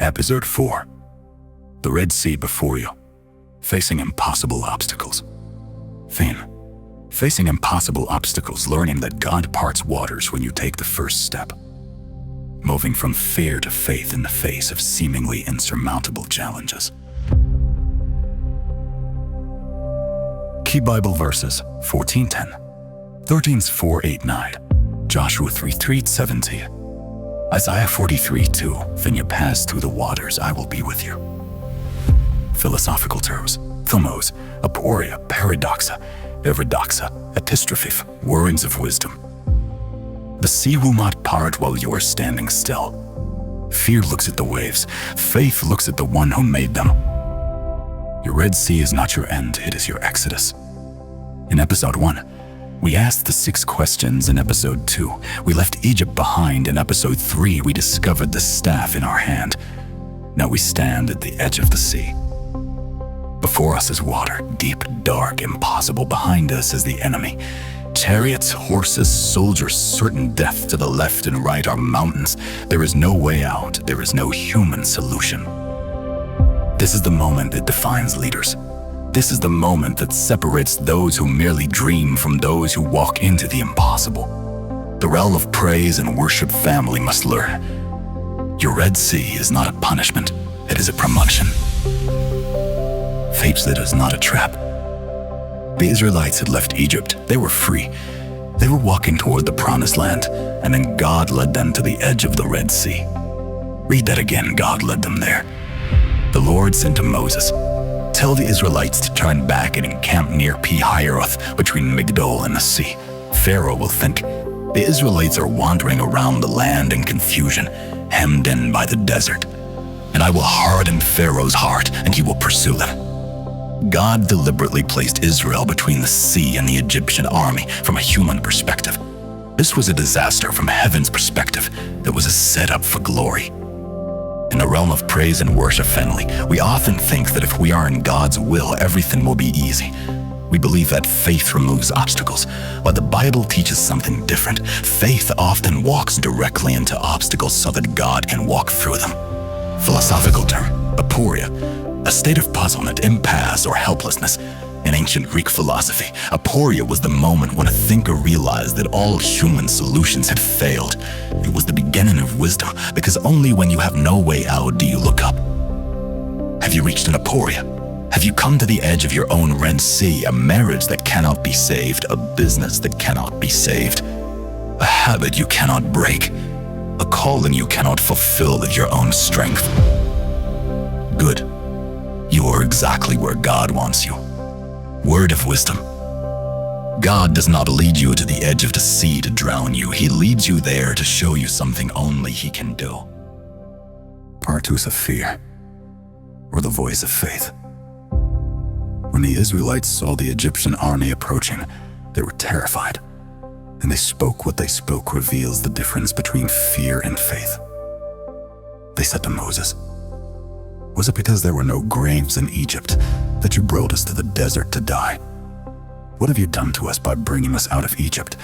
Episode 4. The Red Sea before you. Facing impossible obstacles. Theme. Facing impossible obstacles, learning that God parts waters when you take the first step. Moving from fear to faith in the face of seemingly insurmountable challenges. Key Bible verses: 14:10, 13:4-8-9, Joshua 3:3-17, Isaiah 43:2, when you pass through the waters, I will be with you. Philosophical terms: thumos, aporia, paradoxa, evridoxa, epistrophe, words of wisdom. The sea will not part while you are standing still. Fear looks at the waves. Faith looks at the one who made them. Your Red Sea is not your end, it is your exodus. In Episode 1, we asked the 6 questions. In Episode 2, we left Egypt behind. In Episode 3, we discovered the staff in our hand. Now we stand at the edge of the sea. Before us is water, deep, dark, impossible. Behind us is the enemy. Chariots, horses, soldiers, certain death to the left and right are mountains. There is no way out. There is no human solution. This is the moment that defines leaders. This is the moment that separates those who merely dream from those who walk into the impossible. The realm of praise and worship family must learn. Your Red Sea is not a punishment. It is a promotion. Fate that is not a trap. The Israelites had left Egypt. They were free. They were walking toward the promised land, and then God led them to the edge of the Red Sea. Read that again. God led them there. The Lord said to Moses, "Tell the Israelites to turn back and encamp near Pi-hahiroth, between Migdol and the sea." Pharaoh will think, the Israelites are wandering around the land in confusion, hemmed in by the desert. And I will harden Pharaoh's heart, and he will pursue them. God deliberately placed Israel between the sea and the Egyptian army from a human perspective. This was a disaster from heaven's perspective that was a setup for glory. In the realm of praise and worship family, we often think that if we are in God's will, everything will be easy. We believe that faith removes obstacles, but the Bible teaches something different. Faith often walks directly into obstacles so that God can walk through them. Philosophical term: aporia, a state of puzzlement, impasse, or helplessness. In ancient Greek philosophy, aporia was the moment when a thinker realized that all human solutions had failed. It was the beginning of wisdom, because only when you have no way out do you look up. Have you reached an aporia? Have you come to the edge of your own Red Sea, a marriage that cannot be saved, a business that cannot be saved, a habit you cannot break, a calling you cannot fulfill with your own strength? Good. You are exactly where God wants you. Word of wisdom. God does not lead you to the edge of the sea to drown you. He leads you there to show you something only He can do. Partus of fear, or the voice of faith. When the Israelites saw the Egyptian army approaching, they were terrified, and they spoke what they spoke reveals the difference between fear and faith. They said to Moses, "Was it because there were no graves in Egypt that you brought us to the desert to die? What have you done to us by bringing us out of Egypt?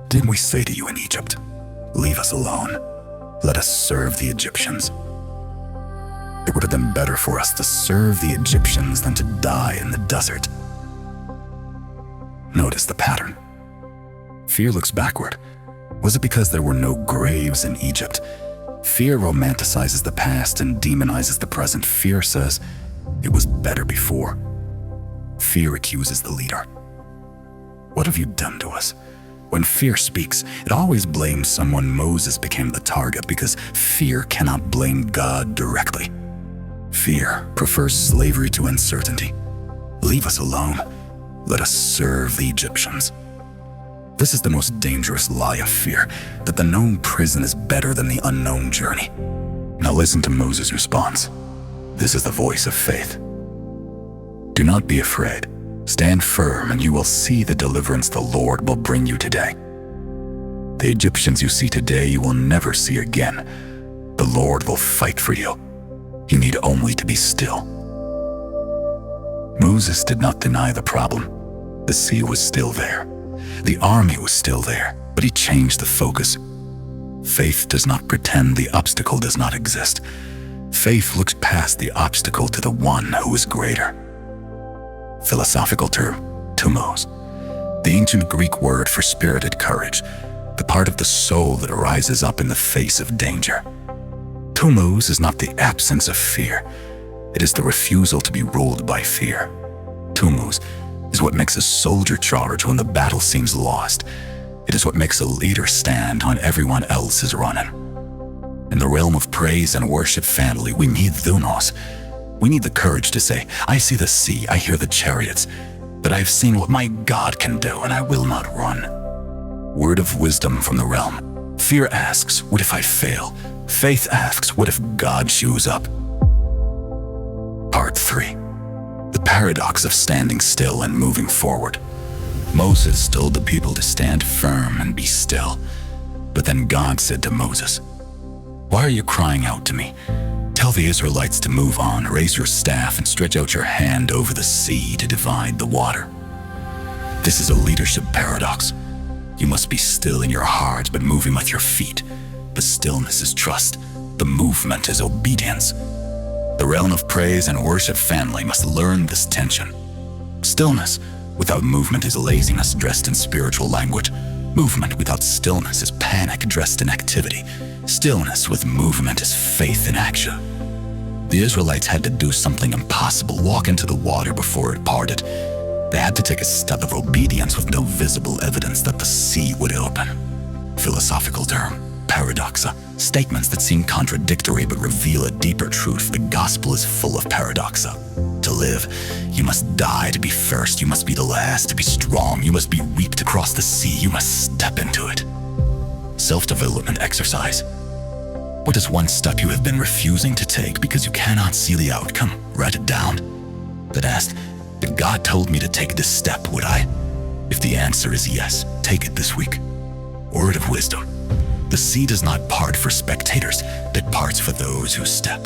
Didn't we say to you in Egypt, 'Leave us alone, let us serve the Egyptians'? It would have been better for us to serve the Egyptians than to die in the desert." Notice the pattern. Fear looks backward. Was it because there were no graves in Egypt? Fear romanticizes the past and demonizes the present. Fear says, it was better before. Fear accuses the leader. What have you done to us? When fear speaks, it always blames someone. Moses became the target because fear cannot blame God directly. Fear prefers slavery to uncertainty. Leave us alone. Let us serve the Egyptians. This is the most dangerous lie of fear, that the known prison is better than the unknown journey. Now listen to Moses' response. This is the voice of faith. "Do not be afraid. Stand firm, and you will see the deliverance the Lord will bring you today. The Egyptians you see today you will never see again. The Lord will fight for you. You need only to be still." Moses did not deny the problem. The sea was still there. The army was still there, but he changed the focus. Faith does not pretend the obstacle does not exist. Faith looks past the obstacle to the one who is greater. Philosophical term, thumos, the ancient Greek word for spirited courage, the part of the soul that rises up in the face of danger. Thumos is not the absence of fear. It is the refusal to be ruled by fear. Thumos is what makes a soldier charge when the battle seems lost. It is what makes a leader stand when everyone else is running. In the realm of praise and worship family, we need thumos. We need the courage to say, I see the sea, I hear the chariots, but I have seen what my God can do, and I will not run. Word of wisdom from the realm. Fear asks, what if I fail? Faith asks, what if God shows up? Part 3. The paradox of standing still and moving forward. Moses told the people to stand firm and be still. But then God said to Moses, why are you crying out to me? Tell the Israelites to move on, raise your staff and stretch out your hand over the sea to divide the water. This is a leadership paradox. You must be still in your heart, but moving with your feet. The stillness is trust. The movement is obedience. The realm of praise and worship family must learn this tension. Stillness without movement is laziness dressed in spiritual language. Movement without stillness is panic dressed in activity. Stillness with movement is faith in action. The Israelites had to do something impossible, walk into the water before it parted. They had to take a step of obedience with no visible evidence that the sea would open. Philosophical term, paradoxa, statements that seem contradictory but reveal a deeper truth. The gospel is full of paradoxa. To live, you must die to be first. You must be the last to be strong. You must be weak to cross the sea. You must step into it. Self-development exercise. What is one step you have been refusing to take because you cannot see the outcome? Write it down. Then ask, if God told me to take this step, would I? If the answer is yes, take it this week. Word of wisdom. The sea does not part for spectators, it parts for those who step.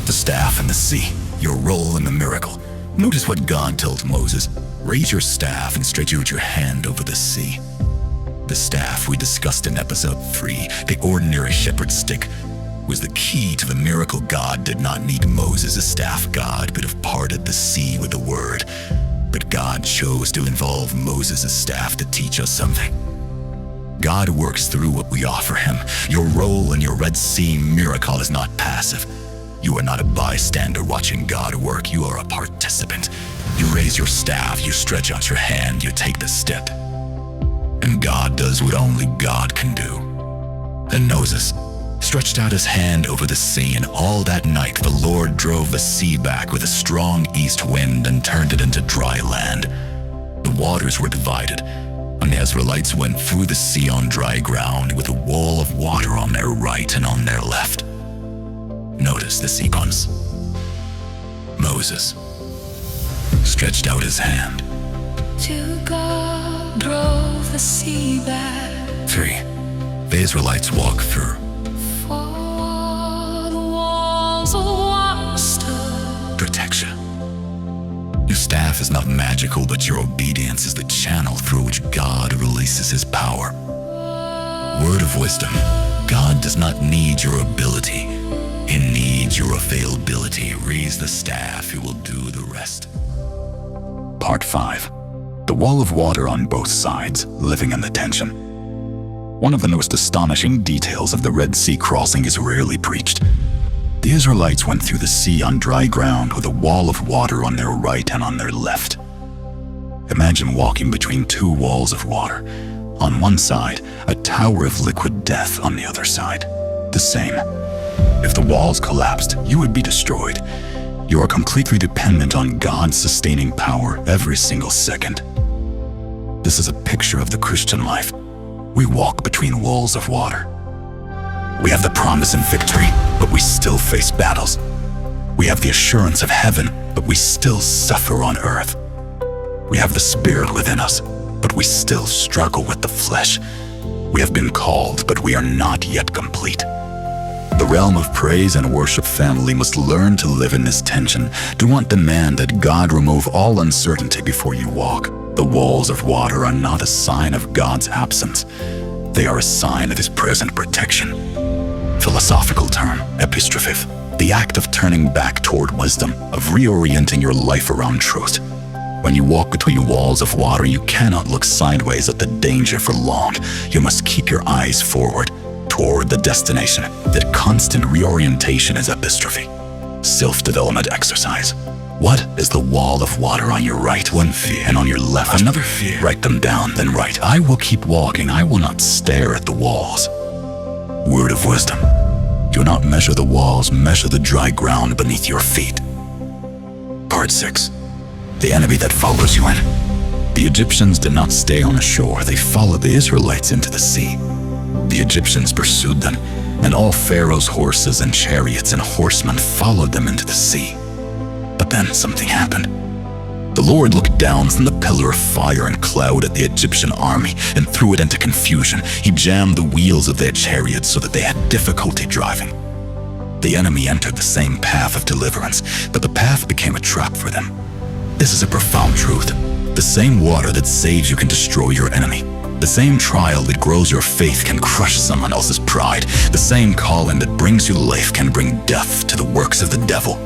The staff and the sea, your role in the miracle. Notice what God told Moses. Raise your staff and stretch out your hand over the sea. The staff we discussed in episode 3, the ordinary shepherd's stick, was the key to the miracle. God did not need Moses' staff. God could have parted the sea with the word. But God chose to involve Moses' staff to teach us something. God works through what we offer him. Your role in your Red Sea miracle is not passive. You are not a bystander watching God work. You are a participant. You raise your staff, you stretch out your hand, you take the step. And God does what only God can do. Then Moses stretched out his hand over the sea, and all that night the Lord drove the sea back with a strong east wind and turned it into dry land. The waters were divided, and the Israelites went through the sea on dry ground with a wall of water on their right and on their left. Notice the sequence. Moses stretched out his hand. To God drove the sea back. 3. The Israelites walked through. 4. The walls of water stood. Protection. Your staff is not magical, but your obedience is the channel through which God releases his power. Word of wisdom. God does not need your ability. He needs your availability. Raise the staff, he will do the rest. Part 5. The wall of water on both sides, living in the tension. One of the most astonishing details of the Red Sea crossing is rarely preached. The Israelites went through the sea on dry ground with a wall of water on their right and on their left. Imagine walking between two walls of water. On one side, a tower of liquid death. On the other side, the same. If the walls collapsed, you would be destroyed. You are completely dependent on God's sustaining power every single second. This is a picture of the Christian life. We walk between walls of water. We have the promise and victory, but we still face battles. We have the assurance of heaven, but we still suffer on earth. We have the Spirit within us, but we still struggle with the flesh. We have been called, but we are not yet complete. The realm of praise and worship family must learn to live in this tension. Do not demand that God remove all uncertainty before you walk. The walls of water are not a sign of God's absence. They are a sign of his present protection. philosophical term, epistrophe, the act of turning back toward wisdom, of reorienting your life around truth. When you walk between walls of water, you cannot look sideways at the danger for long. You must keep your eyes forward, toward the destination. That constant reorientation is epistrophe, self-development exercise. What is the wall of water on your right? One fear. And on your left, another fear. Write them down, then write, I will keep walking. I will not stare at the walls. Word of wisdom. Do not measure the walls, measure the dry ground beneath your feet. Part 6. The enemy that follows you in. The Egyptians did not stay on the shore. They followed the Israelites into the sea. The Egyptians pursued them, and all Pharaoh's horses and chariots and horsemen followed them into the sea. But then something happened. The Lord looked down from the pillar of fire and cloud at the Egyptian army and threw it into confusion. He jammed the wheels of their chariots so that they had difficulty driving. The enemy entered the same path of deliverance, but the path became a trap for them. This is a profound truth. The same water that saves you can destroy your enemy. The same trial that grows your faith can crush someone else's pride. The same calling that brings you life can bring death to the works of the devil.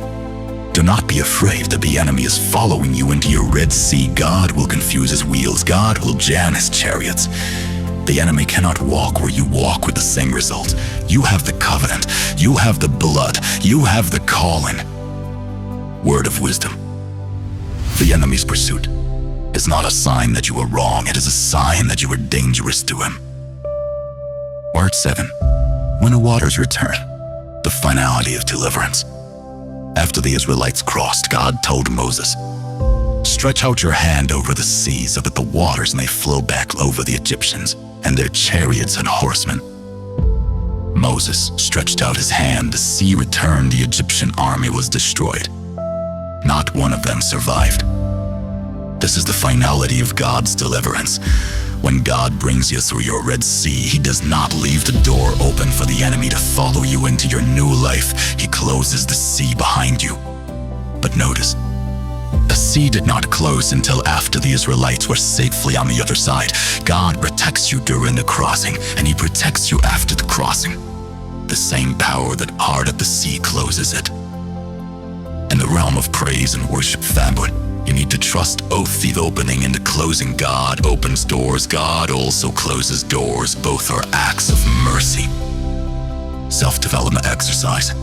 Do not be afraid that the enemy is following you into your Red Sea. God will confuse his wheels. God will jam his chariots. The enemy cannot walk where you walk with the same result. You have the covenant. You have the blood. You have the calling. Word of wisdom. The enemy's pursuit is not a sign that you are wrong. It is a sign that you are dangerous to him. Part 7. When the waters return, the finality of deliverance. After the Israelites crossed, God told Moses, stretch out your hand over the sea so that the waters may flow back over the Egyptians and their chariots and horsemen. Moses stretched out his hand, the sea returned, the Egyptian army was destroyed. Not one of them survived. This is the finality of God's deliverance. When God brings you through your Red Sea, he does not leave the door open for the enemy to follow you into your new life. He closes the sea behind you. But notice, the sea did not close until after the Israelites were safely on the other side. God protects you during the crossing, and he protects you after the crossing. The same power that parted the sea closes it. In the realm of praise and worship family, you need to trust both the opening and the closing. God opens doors, God also closes doors. Both are acts of mercy. Self-development exercise.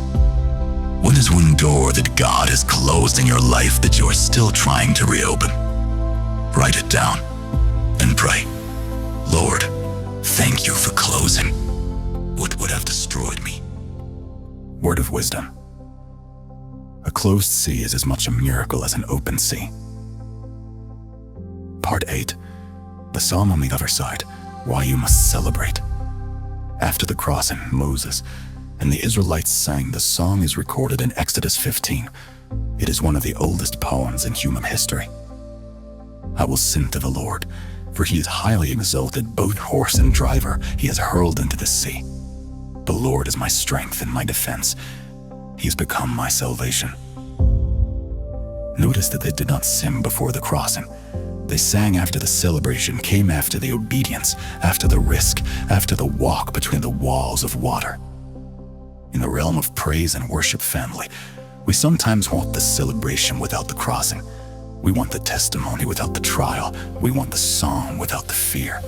What is one door that God has closed in your life that you are still trying to reopen? Write it down and pray. Lord, thank you for closing what would have destroyed me. Word of wisdom. A closed sea is as much a miracle as an open sea. Part 8. The psalm on the other side, why you must celebrate. After the crossing, Moses and the Israelites sang. The song is recorded in Exodus 15. It is one of the oldest poems in human history. I will sing to the Lord, for he is highly exalted, both horse and driver he has hurled into the sea. The Lord is my strength and my defense. He has become my salvation. Notice that they did not sing before the crossing. They sang after the celebration, came after the obedience, after the risk, after the walk between the walls of water. In the realm of praise and worship family, we sometimes want the celebration without the crossing. We want the testimony without the trial. We want the song without the fear.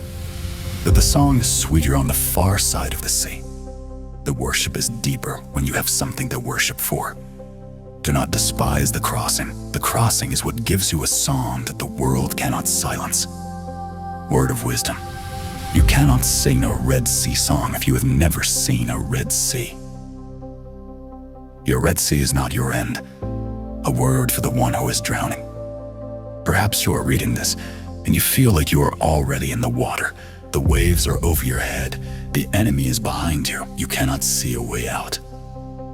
That the song is sweeter on the far side of the sea. The worship is deeper when you have something to worship for. Do not despise the crossing. The crossing is what gives you a song that the world cannot silence. Word of wisdom. You cannot sing a Red Sea song if you have never seen a Red Sea. Your Red Sea is not your end. A word for the one who is drowning. Perhaps you are reading this and you feel like you are already in the water. The waves are over your head. The enemy is behind you. You cannot see a way out.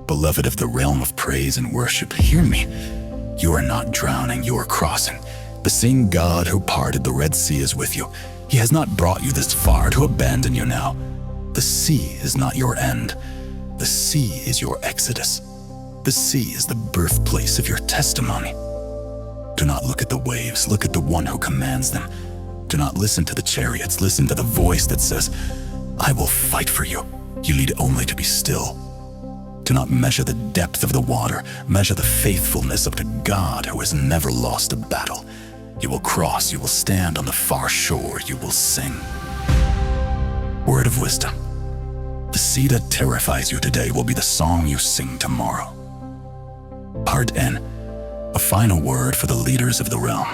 Beloved of the realm of praise and worship, hear me. You are not drowning, you are crossing. The same God who parted the Red Sea is with you. He has not brought you this far to abandon you now. The sea is not your end. The sea is your exodus. The sea is the birthplace of your testimony. Do not look at the waves, look at the one who commands them. Do not listen to the chariots, listen to the voice that says, I will fight for you. You need only to be still. Do not measure the depth of the water. Measure the faithfulness of the God who has never lost a battle. You will cross, you will stand on the far shore, you will sing. Word of wisdom. The sea that terrifies you today will be the song you sing tomorrow. Part N. A final word for the leaders of the realm.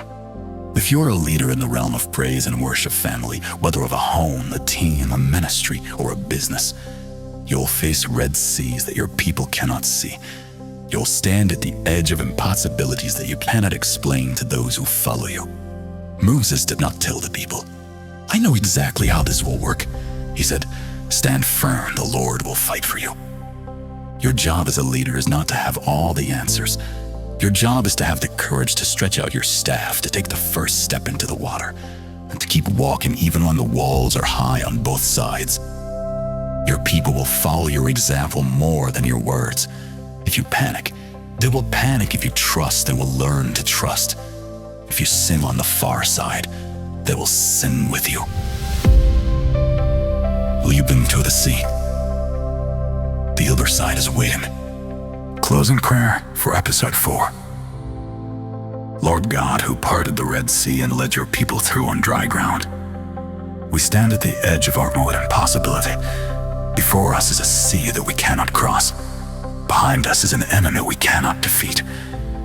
If you're a leader in the realm of praise and worship family, whether of a home, a team, a ministry, or a business, you'll face red seas that your people cannot see. You'll stand at the edge of impossibilities that you cannot explain to those who follow you. Moses did not tell the people, "I know exactly how this will work." He said, "Stand firm, the Lord will fight for you." Your job as a leader is not to have all the answers. Your job is to have the courage to stretch out your staff, to take the first step into the water, and to keep walking even when the walls are high on both sides. Your people will follow your example more than your words. If you panic, they will panic. If you trust, they will learn to trust. If you sin on the far side, they will sin with you. Lead them to the sea. The other side is waiting. Closing prayer for episode 4. Lord God, who parted the Red Sea and led your people through on dry ground, we stand at the edge of our moment of impossibility. Before us is a sea that we cannot cross. Behind us is an enemy we cannot defeat.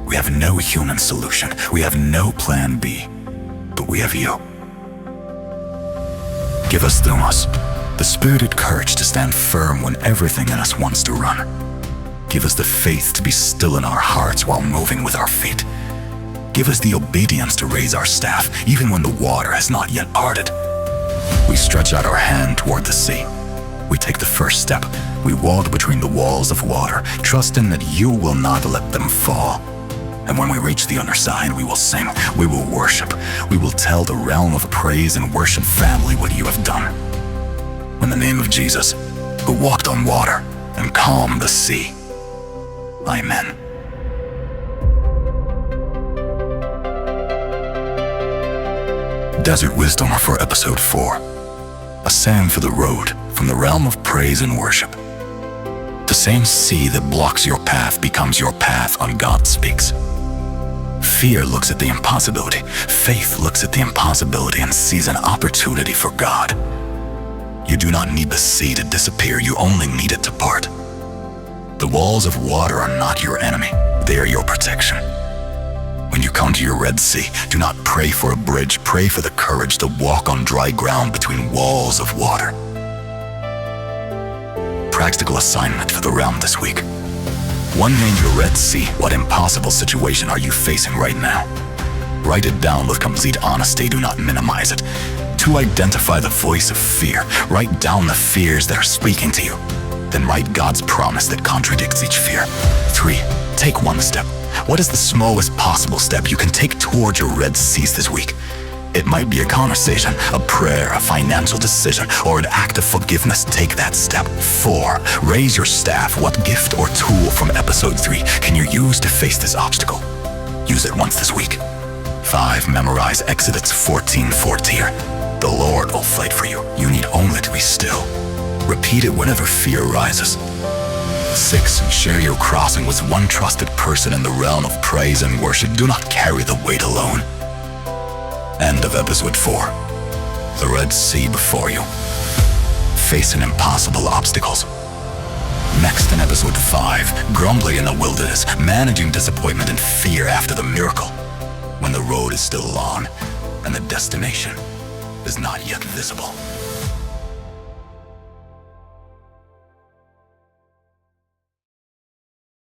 We have no human solution. We have no plan B. But we have you. Give us the spirited courage to stand firm when everything in us wants to run. Give us the faith to be still in our hearts while moving with our feet. Give us the obedience to raise our staff even when the water has not yet parted. We stretch out our hand toward the sea. We take the first step. We walk between the walls of water, trusting that you will not let them fall. And when we reach the other side, we will sing, we will worship, we will tell the realm of praise and worship family what you have done. In the name of Jesus, who walked on water and calmed the sea. Amen. Desert Wisdom for episode 4. A sand for the road from the realm of praise and worship. The same sea that blocks your path becomes your path when God speaks. Fear looks at the impossibility. Faith looks at the impossibility and sees an opportunity for God. You do not need the sea to disappear. You only need it to part. The walls of water are not your enemy. They are your protection. When you come to your Red Sea, do not pray for a bridge. Pray for the courage to walk on dry ground between walls of water. Practical assignment for the realm this week. One name your Red Sea. What impossible situation are you facing right now? Write it down with complete honesty. Do not minimize it. 2, identify the voice of fear. Write down the fears that are speaking to you. Then write God's promise that contradicts each fear. 3, take one step. What is the smallest possible step you can take toward your Red Seas this week? It might be a conversation, a prayer, a financial decision, or an act of forgiveness. Take that step. 4, raise your staff. What gift or tool from episode 3 can you use to face this obstacle? Use it once this week. 5, memorize Exodus 14:14. The Lord will fight for you. You need only to be still. Repeat it whenever fear rises. 6, share your crossing with one trusted person in the realm of praise and worship. Do not carry the weight alone. End of episode 4. The Red Sea before you. Facing impossible obstacles. Next in episode 5, grumbling in the wilderness, managing disappointment and fear after the miracle. When the road is still long and the destination is not yet visible.